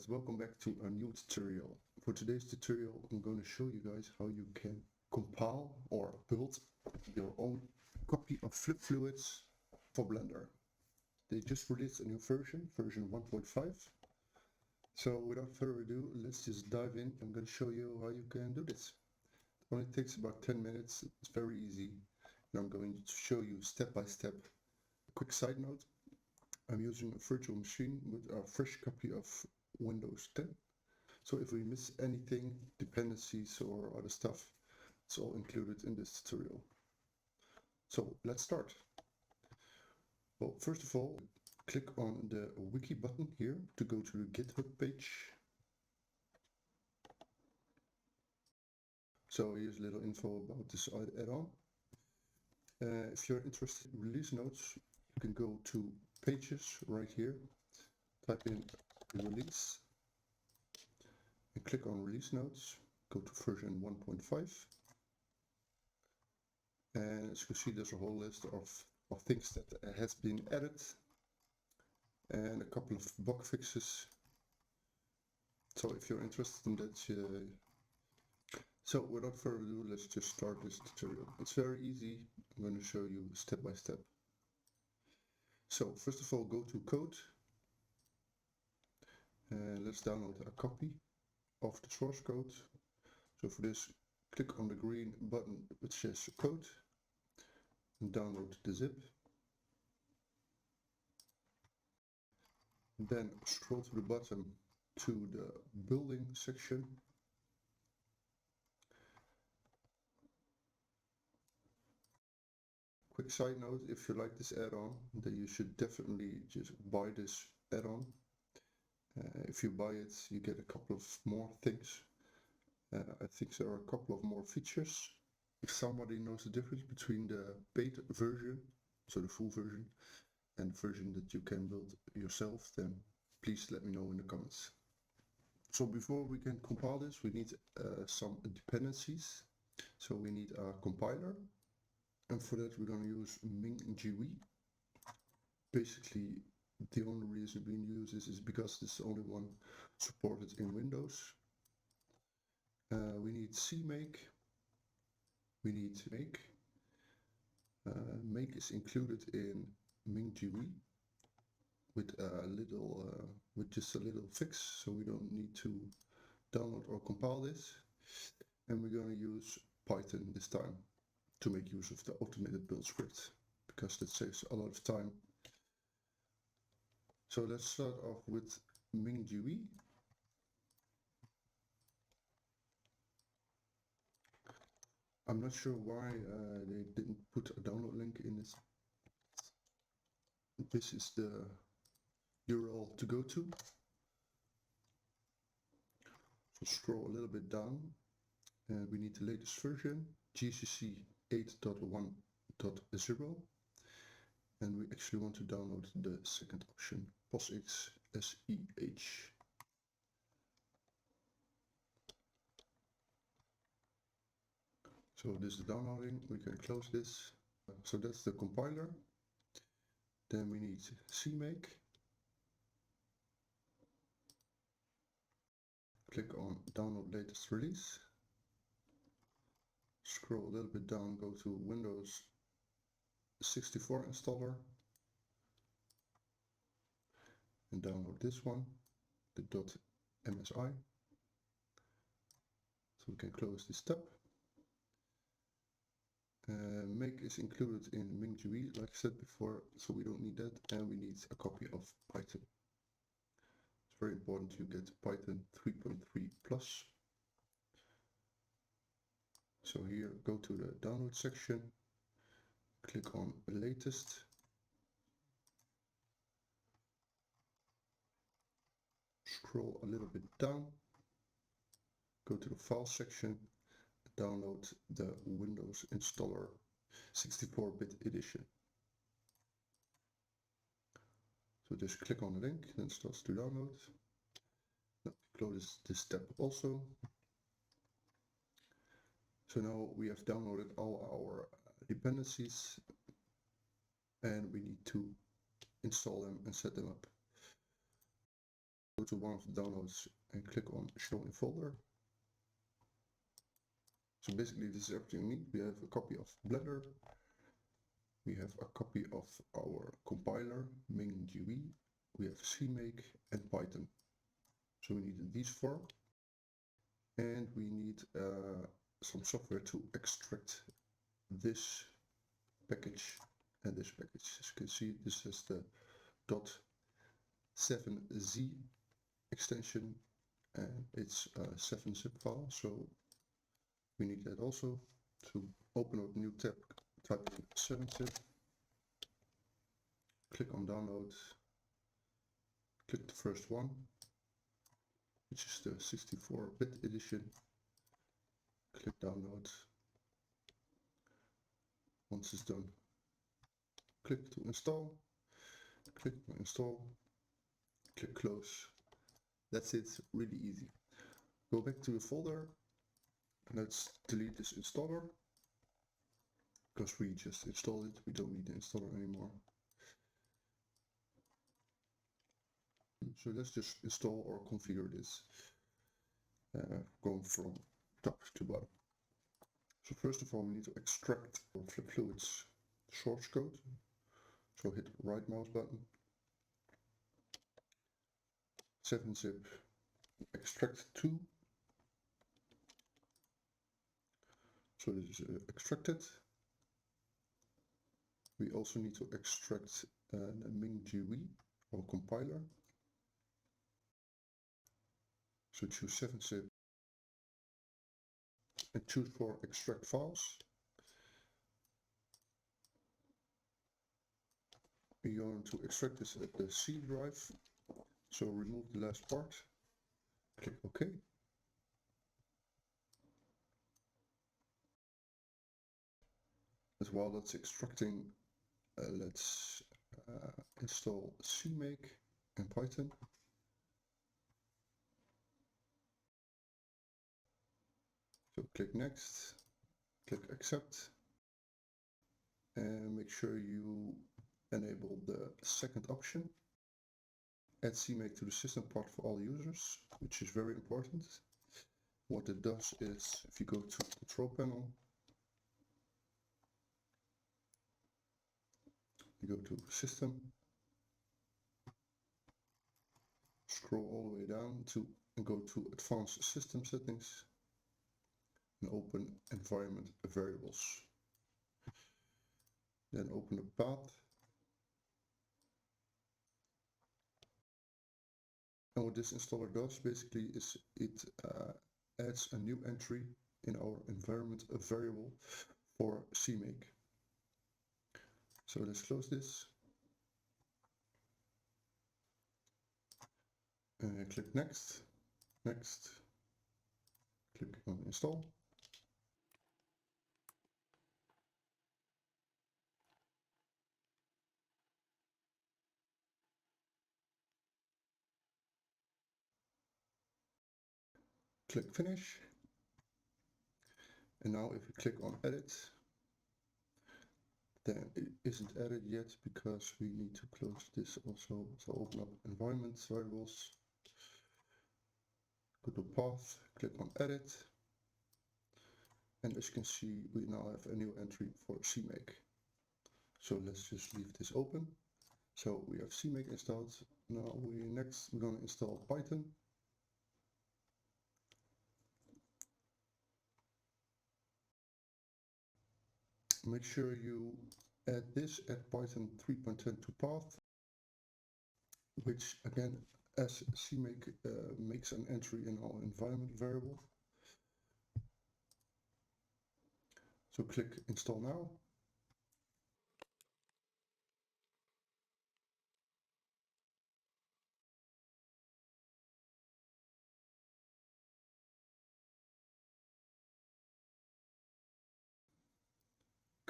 guys, welcome back to a new tutorial. For today's tutorial I'm going to show you guys how you can compile or build your own copy of Flip Fluids for Blender. They just released a new version 1.5. So without further ado, let's just dive in. I'm going to show you how you can do this. It only takes about 10 minutes, it's very easy, and I'm going to show you step by step. A quick side note, I'm using a virtual machine with a fresh copy of Windows 10. So if we miss anything, dependencies or other stuff, it's all included in this tutorial. So let's start. Well, first of all, click on the wiki button here to go to the GitHub page. So here's a little info about this add-on. If you're interested in release notes, you can go to pages right here, type in release, and click on release notes, go to version 1.5, and as you can see there's a whole list of things that has been added and a couple of bug fixes. So if you're interested in that, so without further ado, let's just start this tutorial. It's very easy. I'm going to show you step by step. So first of all, go to code and let's download a copy of the source code. So for this, click on the green button which says code and download the zip. Then scroll to the bottom to the building section. Quick side note, if you like this add-on, then you should definitely just buy this add-on. If you buy it, you get a couple of more things. I think there are a couple of more features. If somebody knows the difference between the paid version, so the full version, and the version that you can build yourself, then please let me know in the comments. So before we can compile this, we need some dependencies. So we need a compiler, and for that we're going to use MingGui. Basically, the only reason we use this is because it's the only one supported in Windows. We need CMake. We need make. Make is included in MingGui with just a little fix, so we don't need to download or compile this. And we're going to use Python this time to make use of the automated build script, because that saves a lot of time. So let's start off with MingGui. I'm not sure why they didn't put a download link in this. This is the URL to go to. So scroll a little bit down, and we need the latest version, GCC 8.1.0, and we actually want to download the second option, POSIX SEH. So this is downloading, we can close this. So that's the compiler. Then we need CMake. Click on download latest release. Scroll a little bit down, go to Windows 64 installer. And download this one, the .msi. So we can close this tab. Make is included in MingGui, like I said before, so we don't need that, and we need a copy of Python. It's very important you get Python 3.3 plus. So here, go to the download section, click on latest. Scroll a little bit down, go to the file section, download the Windows installer 64-bit edition. So just click on the link, then it starts to download. Now close this tab also. So now we have downloaded all our dependencies, and we need to install them and set them up. go to one of the downloads and click on show in folder. So basically this is everything we need. We have a copy of Blender. We have a copy of our compiler, MingGui. We have CMake and Python. So we need these four. And we need some software to extract this package and this package. As you can see, this is the .7z extension and it's a 7-zip file, so we need that also. To open up a new tab, type in 7-zip, click on download, click the first one, which is the 64-bit edition, click download. Once it's done, click to install, click on install, click close. That's it, really easy. Go back to the folder, and let's delete this installer, because we just installed it, we don't need the installer anymore. So let's just install or configure this, going from top to bottom. So first of all, we need to extract our Flip Fluids source code. So hit right mouse button, 7-zip, extract to. So this is extracted. We also need to extract a MingGui or compiler. So choose 7-zip and choose for extract files. We're going to extract this at the C drive. So remove the last part, click OK. As while that's extracting, let's install CMake and Python. So click next, click accept, and make sure you enable the second option, add CMake to the system part for all users, which is very important. What it does is, if you go to the control panel, you go to system, scroll all the way down to and go to advanced system settings and open environment variables. Then open the path. And what this installer does basically is it adds a new entry in our environment variable for CMake. So let's close this. Click next, next, click on install. Click finish. And now if we click on edit, then it isn't added yet because we need to close this also. So open up environment variables, go to path, click on edit. And as you can see, we now have a new entry for CMake. So let's just leave this open. So we have CMake installed. Now we're going to install Python. Make sure you add this, add Python 3.10 to path, which again, as CMake makes an entry in our environment variable. So click install now.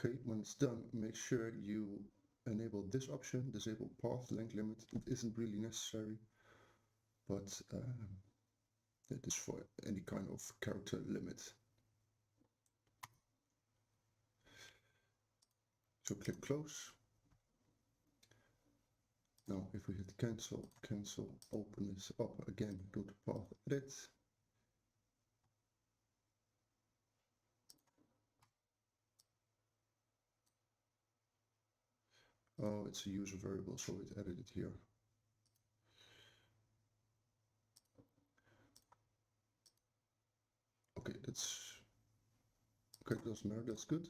Okay, when it's done, make sure you enable this option, disable path length limit. It isn't really necessary, but that is for any kind of character limit. So click close. Now if we hit cancel, open this up again, go to path edit. Oh, it's a user variable, so it's edited here. Okay, doesn't matter, that's good.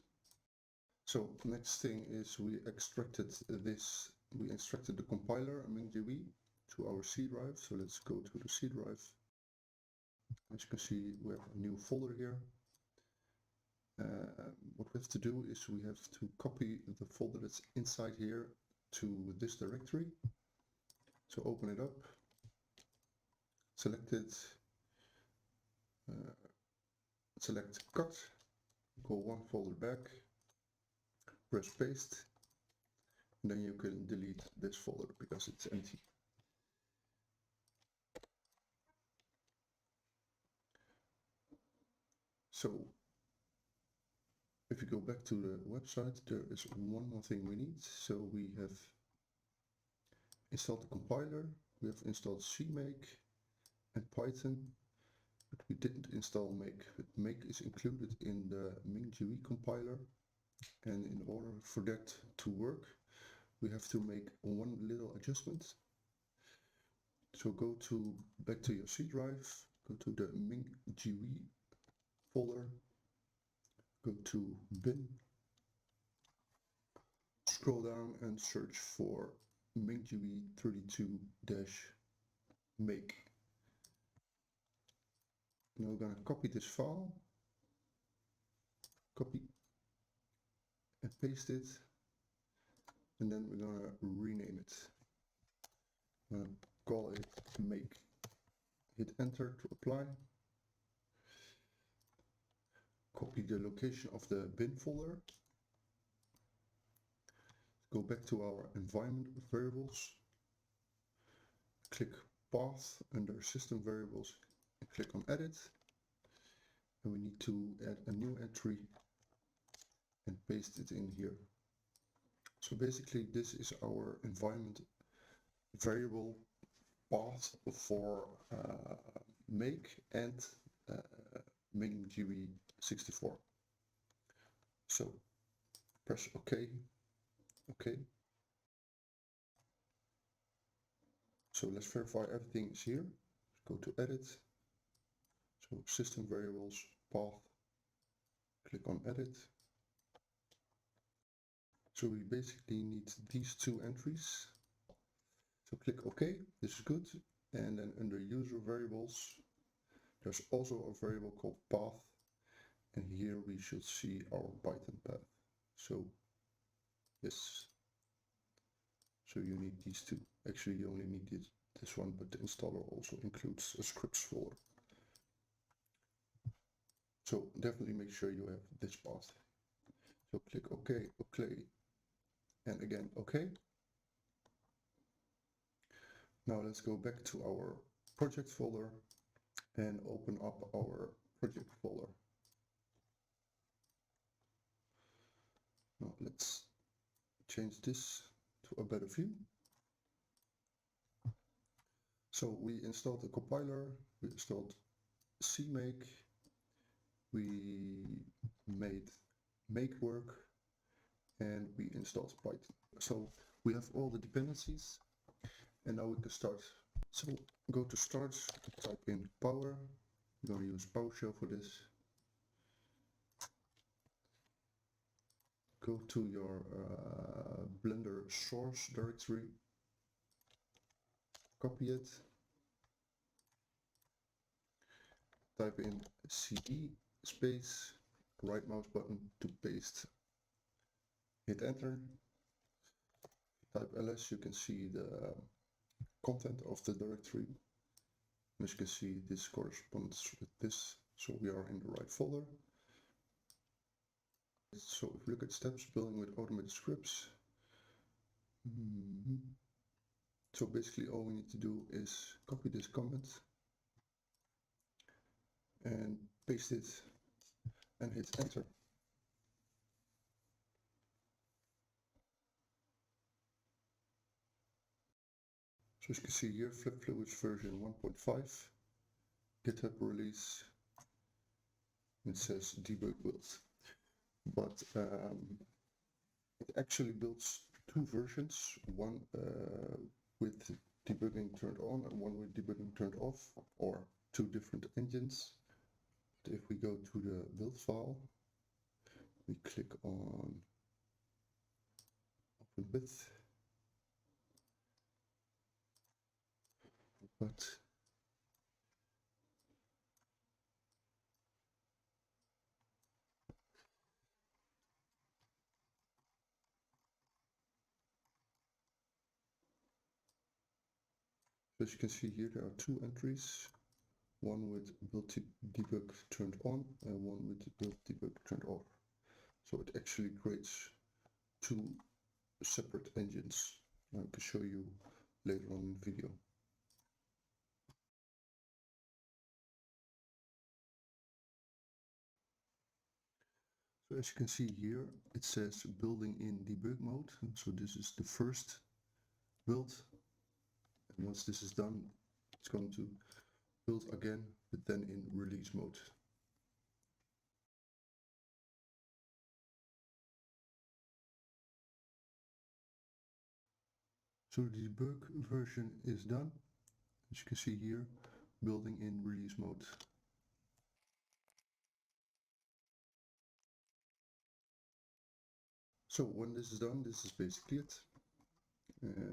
So next thing is we extracted the compiler MingGui to our C drive. So let's go to the C drive. As you can see, we have a new folder here. What we have to do is we have to copy the folder that's inside here to this directory. So open it up, select it, select cut, go one folder back, press paste, and then you can delete this folder because it's empty. So if you go back to the website, there is one more thing we need. So we have installed the compiler, we have installed CMake and Python, but we didn't install make. But make is included in the MingGui compiler, and in order for that to work, we have to make one little adjustment. So go back to your C drive, go to the MingGui folder, go to bin, scroll down and search for MingGui 32-make. Now we're going to copy this file, copy and paste it, and then we're going to rename it. I'm going to call it make. Hit enter to apply. Copy the location of the bin folder. Go back to our environment variables. Click path under system variables and click on edit. And we need to add a new entry and paste it in here. So basically this is our environment variable path for make and MingGui 64. So press OK. OK. So let's verify everything is here. Go to edit. So system variables, path. Click on edit. So we basically need these two entries. So click OK, this is good. And then under user variables, there's also a variable called path. And here we should see our Python path. So yes. So you need these two. Actually, you only need this one, but the installer also includes a scripts folder. So definitely make sure you have this path. So click OK, OK, and again OK. Now let's go back to our project folder and open up our project folder. Now let's change this to a better view. So we installed the compiler, we installed CMake, we made make work, and we installed Python. So we have all the dependencies, and now we can start. So go to start, type in power. I'm going to use PowerShell for this. Go to your Blender source directory, copy it, type in cd space, right mouse button to paste, hit enter, type ls, you can see the content of the directory. As you can see, this corresponds with this, so we are in the right folder. So if we look at steps, building with automated scripts. So basically all we need to do is copy this comment and paste it and hit enter. So as you can see here, Flip Fluids version 1.5, GitHub release, it says debug build. But it actually builds two versions, one with debugging turned on and one with debugging turned off, or two different engines. But if we go to the build file, we click on open with, but as you can see here, there are two entries, one with build debug turned on and one with build debug turned off. So it actually creates two separate engines. I can show you later on in the video. So as you can see here, it says building in debug mode. So this is the first build. And once this is done, it's going to build again, but then in release mode. So the debug version is done. As you can see here, building in release mode. So when this is done, this is basically it.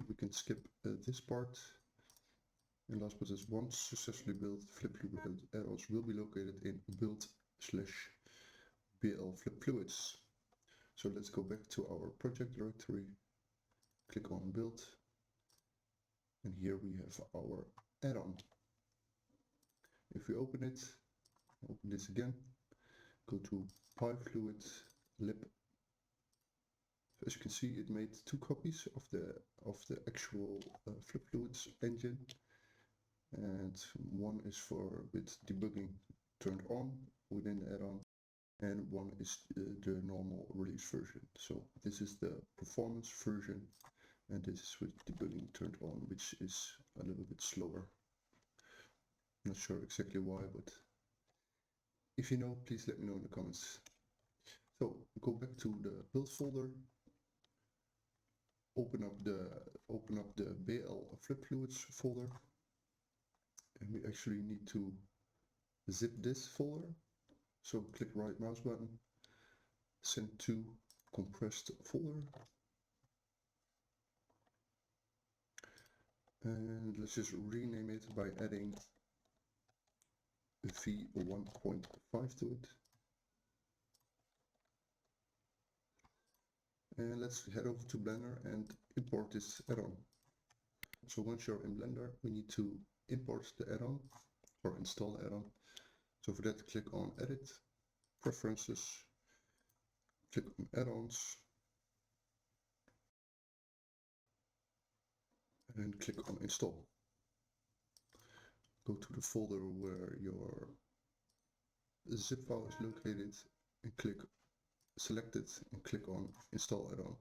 We can skip this part. And last but is once successfully built, Flip Fluid add-ons will be located in build/bl Flip Fluids. So let's go back to our project directory, click on build, and here we have our add-on. If we open this again, go to PyFluid lib. So as you can see, it made two copies of the actual Flip Fluids engine, and one is with debugging turned on within the add-on, and one is the normal release version. So this is the performance version, and this is with debugging turned on, which is a little bit slower. Not sure exactly why, but if you know, please let me know in the comments. So go back to the build folder, open up the BL Flip Fluids folder, and we actually need to zip this folder. So click right mouse button, send to compressed folder, and let's just rename it by adding v1.5 to it. And let's head over to Blender and import this add-on. So once you're in Blender, we need to import the add-on or install the add-on. So for that, click on Edit, Preferences, click on Add-ons, and click on Install. Go to the folder where your zip file is located and select it and click on Install Add-on.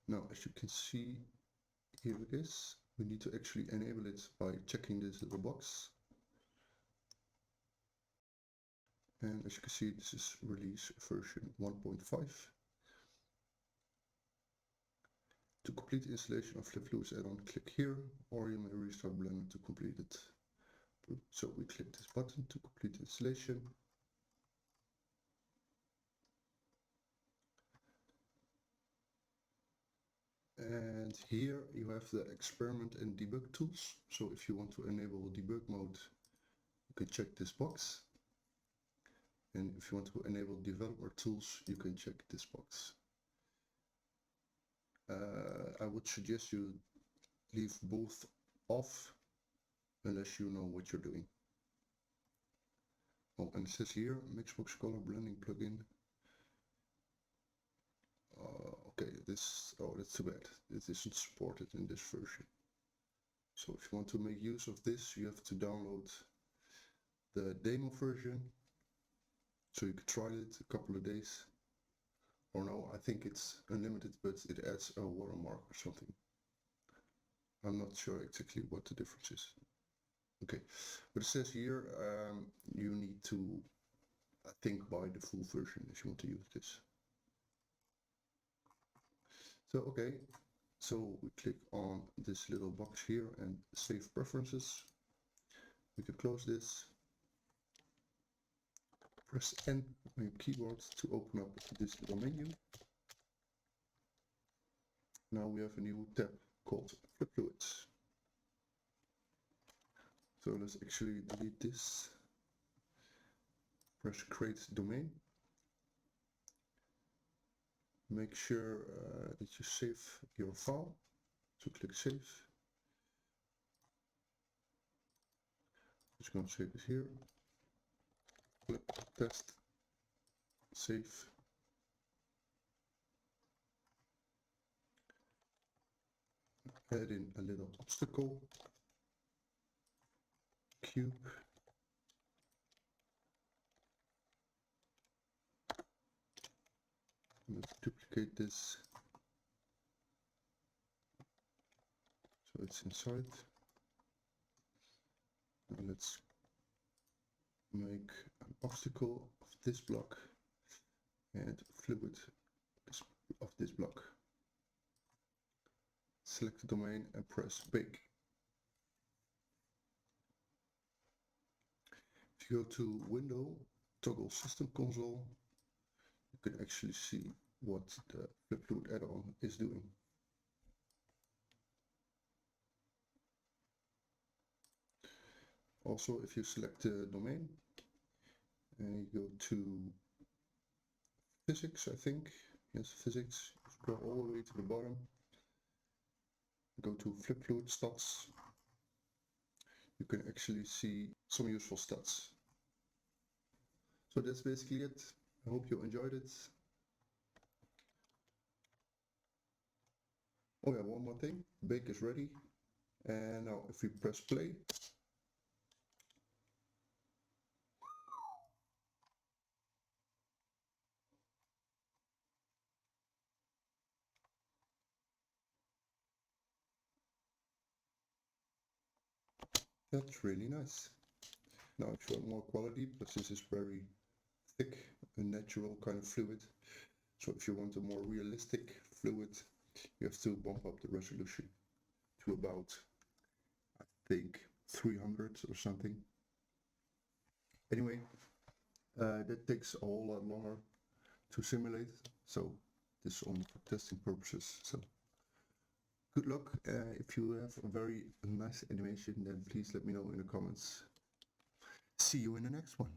Now, as you can see, here it is. We need to actually enable it by checking this little box. And as you can see, this is release version 1.5. To complete the installation of Flip Fluids add-on, click here, or you may restart Blender to complete it. So we click this button to complete the installation. And here you have the experiment and debug tools. So if you want to enable debug mode, you can check this box. And if you want to enable developer tools, you can check this box. I would suggest you leave both off unless you know what you're doing. Oh, and it says here, Mixbox color blending plugin. Okay, that's too bad. It isn't supported in this version. So if you want to make use of this, you have to download the demo version. So you can try it a couple of days. Or no, I think it's unlimited, but it adds a watermark or something. I'm not sure exactly what the difference is. Okay, but it says here you need to, I think, buy the full version if you want to use this. So, okay, so we click on this little box here and save preferences. We can close this. Press N on your keyboard to open up this little menu. Now we have a new tab called Flip Fluids. So let's actually delete this. Press Create Domain. Make sure that you save your file. So click Save. Just going to save it here. Click Test. Save. Add in a little obstacle. Cube. Let's duplicate this so it's inside. And let's make an obstacle of this block and fluid of this block. Select the domain and press Bake. If you go to Window, toggle System Console, you can actually see what the Flip Fluid add-on is doing. Also, if you select the domain and you go to Physics, I think, yes, Physics, scroll all the way to the bottom, go to Flip Fluid Stats, you can actually see some useful stats. So that's basically it. I hope you enjoyed it. Oh yeah, one more thing. Bake is ready. And now if we press play, that's really nice. Now if you want more quality, because this is very thick, a natural kind of fluid. So if you want a more realistic fluid, you have to bump up the resolution to about, I think, 300 or something. Anyway, that takes a whole lot longer to simulate, so this is only for testing purposes. So good luck. If you have a very nice animation, then please let me know in the comments. See you in the next one.